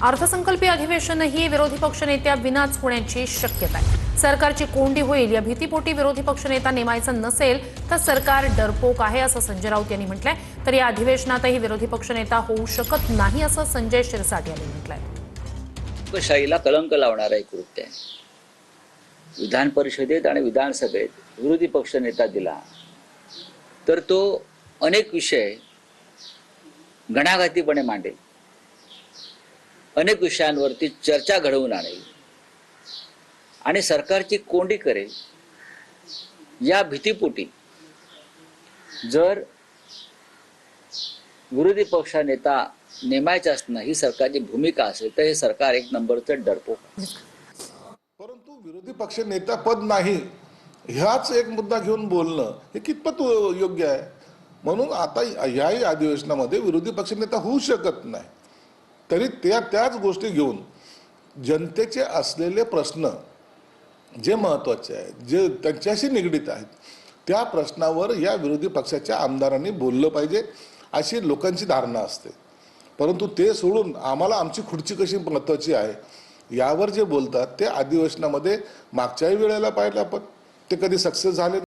अर्थसंकल्पीय अधिवेशनही विरोधी पक्षनेत्या विनाच होण्याची शक्यता आहे। सरकारची कोंडी होईल या भीतीपोटी विरोधी पक्षनेता नेमायचं नसेल तर सरकार डरपोक आहे असं संजय राऊत यांनी म्हटलंय। तर या अधिवेशनातही विरोधी पक्षनेता होऊ शकत नाही असं संजय शिरसाट यांनी म्हटलंय। लोकशाहीला कलंक लावणारा एक कृत्य आहे। विधान परिषदेत आणि विधानसभेत विरोधी पक्षनेता दिला तर तो अनेक विषय घणाघातीपणे मांडेल, अनेक विषयांवरती चर्चा घडवून आणेल आणि सरकारची कोंडी करेल। या भीतीपोटी जर विरोधी पक्षनेता नेमायचा असणं ही सरकारची भूमिका असेल तर हे सरकार एक नंबरचं डरपोक आहे। परंतु विरोधी पक्ष नेता पद नाही ह्याच एक मुद्दा घेऊन बोलणं हे कितपत योग्य आहे। म्हणून आता याही अधिवेशनामध्ये विरोधी पक्ष नेता होऊ शकत नाही, तरी त्याच गोष्टी घेऊन जनतेचे असलेले प्रश्न जे महत्त्वाचे आहेत, जे त्यांच्याशी निगडीत आहेत, त्या प्रश्नावर या विरोधी पक्षाच्या आमदारांनी बोललं पाहिजे अशी लोकांची धारणा असते। परंतु ते सोडून आम्हाला आमची खुर्ची कशी महत्त्वाची आहे यावर जे बोलतात ते अधिवेशनामध्ये मागच्याही वेळेला पाहिलं आपण, ते कधी सक्सेस झाले